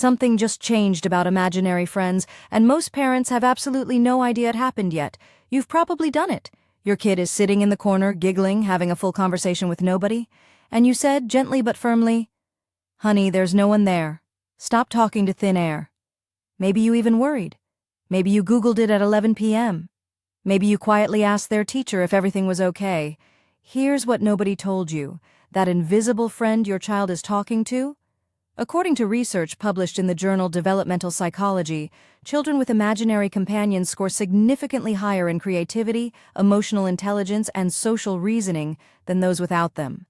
Something just changed about imaginary friends, and most parents have absolutely no idea it happened yet. You've probably done it. Your kid is sitting in the corner, giggling, having a full conversation with nobody, and you said, gently but firmly, "Honey, there's no one there. Stop talking to thin air." Maybe you even worried. Maybe you Googled it at 11 p.m. Maybe you quietly asked their teacher if everything was okay. Here's what nobody told you. That invisible friend your child is talking to? According to research published in the journal Developmental Psychology, children with imaginary companions score significantly higher in creativity, emotional intelligence, and social reasoning than those without them.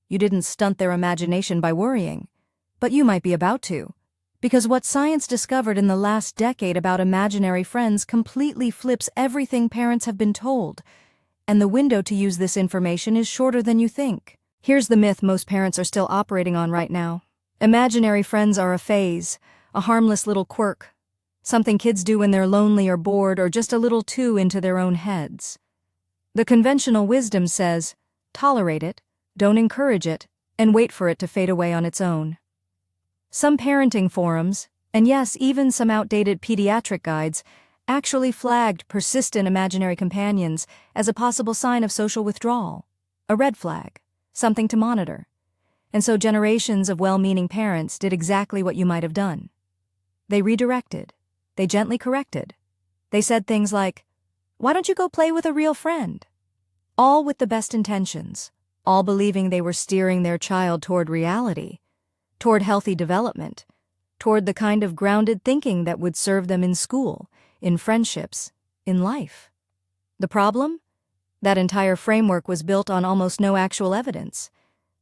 You didn't stunt their imagination by worrying, but you might be about to. Because what science discovered in the last decade about imaginary friends completely flips everything parents have been told, and the window to use this information is shorter than you think. Here's the myth most parents are still operating on right now. Imaginary friends are a phase, a harmless little quirk, something kids do when they're lonely or bored or just a little too into their own heads. The conventional wisdom says, tolerate it, don't encourage it, and wait for it to fade away on its own. Some parenting forums, and yes, even some outdated pediatric guides, actually flagged persistent imaginary companions as a possible sign of social withdrawal, a red flag, something to monitor. And so generations of well-meaning parents did exactly what you might have done. They redirected. They gently corrected. They said things like, "Why don't you go play with a real friend?" All with the best intentions, all believing they were steering their child toward reality, toward healthy development, toward the kind of grounded thinking that would serve them in school, in friendships, in life. The problem? That entire framework was built on almost no actual evidence.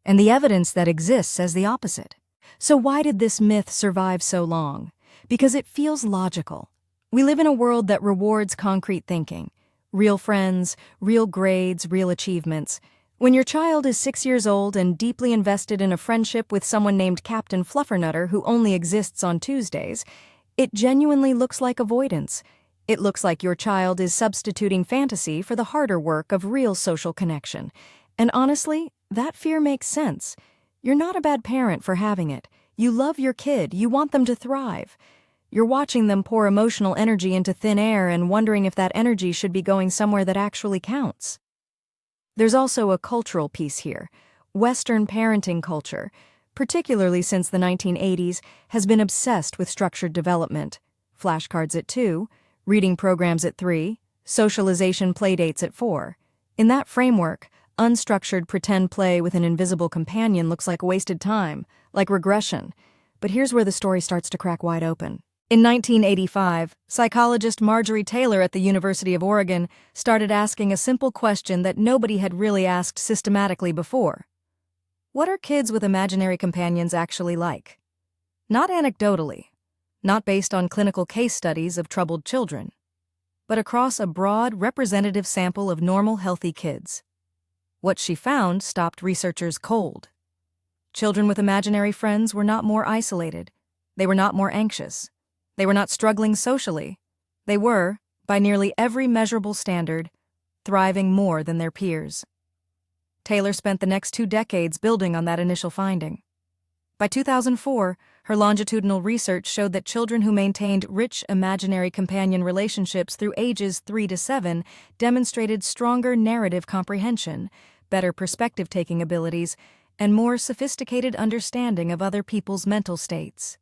And the evidence that exists says the opposite. So why did this myth survive so long? Because it feels logical. We live in a world that rewards concrete thinking. Real friends, real grades, real achievements. When your child is 6 years old and deeply invested in a friendship with someone named Captain Fluffernutter who only exists on Tuesdays, it genuinely looks like avoidance. It looks like your child is substituting fantasy for the harder work of real social connection. And honestly, that fear makes sense. You're not a bad parent for having it. You love your kid. You want them to thrive. You're watching them pour emotional energy into thin air and wondering if that energy should be going somewhere that actually counts. There's also a cultural piece here. Western parenting culture, particularly since the 1980s, has been obsessed with structured development. Flashcards at 2, reading programs at 3, socialization playdates at 4. In that framework, unstructured pretend play with an invisible companion looks like wasted time, like regression. But here's where the story starts to crack wide open. In 1985, psychologist Marjorie Taylor at the University of Oregon started asking a simple question that nobody had really asked systematically before. What are kids with imaginary companions actually like? Not anecdotally, not based on clinical case studies of troubled children, but across a broad, representative sample of normal, healthy kids. What she found stopped researchers cold. Children with imaginary friends were not more isolated. They were not more anxious. They were not struggling socially. They were, by nearly every measurable standard, thriving more than their peers. Taylor spent the next 2 decades building on that initial finding. By 2004, her longitudinal research showed that children who maintained rich imaginary companion relationships through ages 3 to 7 demonstrated stronger narrative comprehension, better perspective-taking abilities, and more sophisticated understanding of other people's mental states.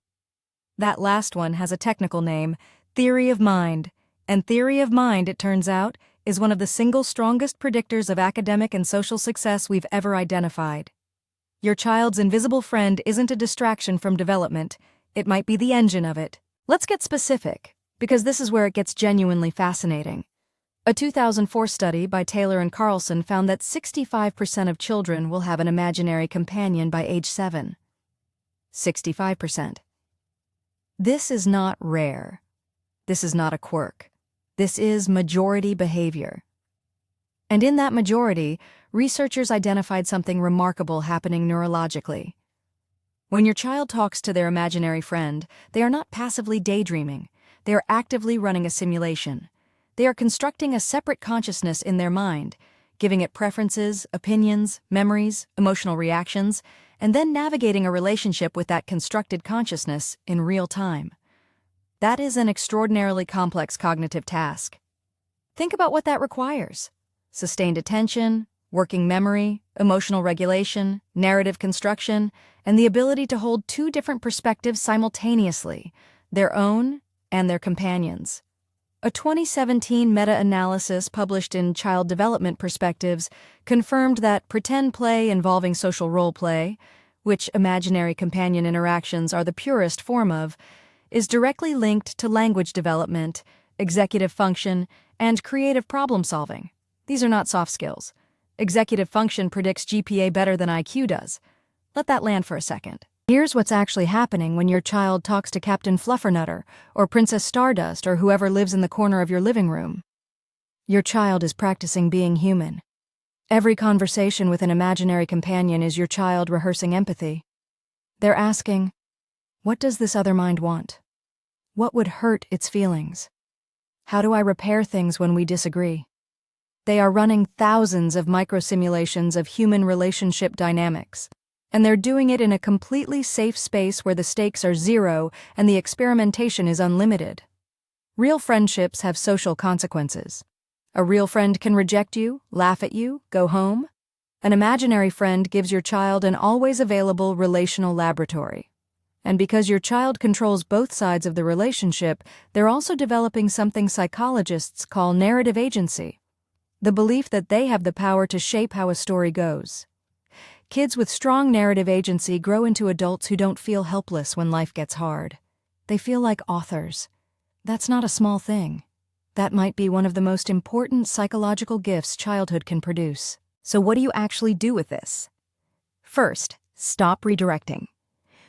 That last one has a technical name, theory of mind, and theory of mind, it turns out, is one of the single strongest predictors of academic and social success we've ever identified. Your child's invisible friend isn't a distraction from development. It might be the engine of it. Let's get specific, because this is where it gets genuinely fascinating. A 2004 study by Taylor and Carlson found that 65% of children will have an imaginary companion by age 7. 65%. This is not rare. This is not a quirk. This is majority behavior. And in that majority, researchers identified something remarkable happening neurologically. When your child talks to their imaginary friend, they are not passively daydreaming. They are actively running a simulation. They are constructing a separate consciousness in their mind, giving it preferences, opinions, memories, emotional reactions, and then navigating a relationship with that constructed consciousness in real time. That is an extraordinarily complex cognitive task. Think about what that requires: sustained attention, working memory, emotional regulation, narrative construction, and the ability to hold two different perspectives simultaneously, their own and their companions'. A 2017 meta-analysis published in Child Development Perspectives confirmed that pretend play involving social role play, which imaginary companion interactions are the purest form of, is directly linked to language development, executive function, and creative problem-solving. These are not soft skills. Executive function predicts GPA better than IQ does. Let that land for a second. Here's what's actually happening when your child talks to Captain Fluffernutter or Princess Stardust or whoever lives in the corner of your living room. Your child is practicing being human. Every conversation with an imaginary companion is your child rehearsing empathy. They're asking, what does this other mind want? What would hurt its feelings? How do I repair things when we disagree? They are running thousands of microsimulations of human relationship dynamics, and they're doing it in a completely safe space where the stakes are zero and the experimentation is unlimited. Real friendships have social consequences. A real friend can reject you, laugh at you, go home. An imaginary friend gives your child an always available relational laboratory. And because your child controls both sides of the relationship, they're also developing something psychologists call narrative agency, the belief that they have the power to shape how a story goes. Kids with strong narrative agency grow into adults who don't feel helpless when life gets hard. They feel like authors. That's not a small thing. That might be one of the most important psychological gifts childhood can produce. So what do you actually do with this? First, stop redirecting.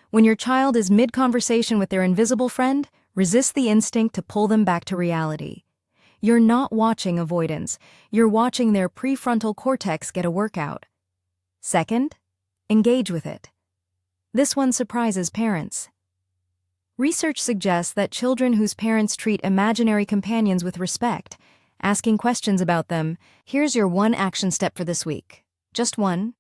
When your child is mid-conversation with their invisible friend, resist the instinct to pull them back to reality. You're not watching avoidance. You're watching their prefrontal cortex get a workout. Second, engage with it. This one surprises parents. Research suggests that children whose parents treat imaginary companions with respect, asking questions about them, here's your one action step for this week. Just one.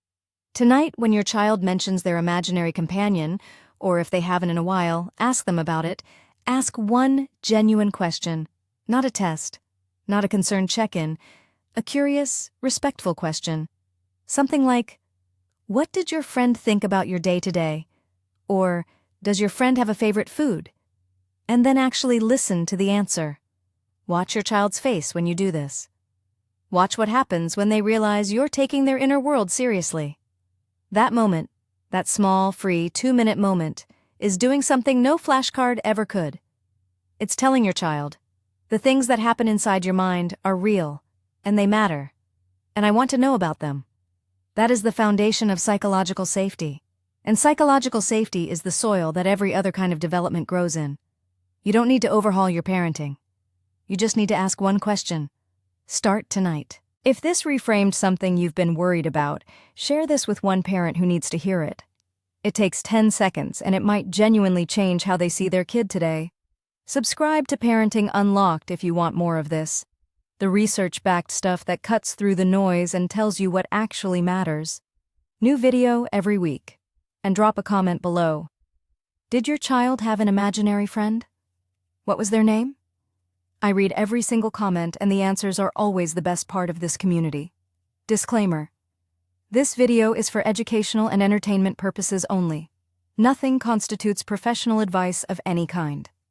Tonight, when your child mentions their imaginary companion, or if they haven't in a while, ask them about it. Ask one genuine question, not a test, not a concerned check-in, a curious, respectful question. Something like, what did your friend think about your day today? Or, does your friend have a favorite food? And then actually listen to the answer. Watch your child's face when you do this. Watch what happens when they realize you're taking their inner world seriously. That moment, that small, free, 2-minute moment, is doing something no flashcard ever could. It's telling your child, the things that happen inside your mind are real, and they matter, and I want to know about them. That is the foundation of psychological safety. And psychological safety is the soil that every other kind of development grows in. You don't need to overhaul your parenting. You just need to ask one question. Start tonight. If this reframed something you've been worried about, share this with one parent who needs to hear it. It takes 10 seconds, and it might genuinely change how they see their kid today. Subscribe to Parenting Unlocked if you want more of this. The research-backed stuff that cuts through the noise and tells you what actually matters. New video every week. And drop a comment below. Did your child have an imaginary friend? What was their name? I read every single comment, and the answers are always the best part of this community. Disclaimer. This video is for educational and entertainment purposes only. Nothing constitutes professional advice of any kind.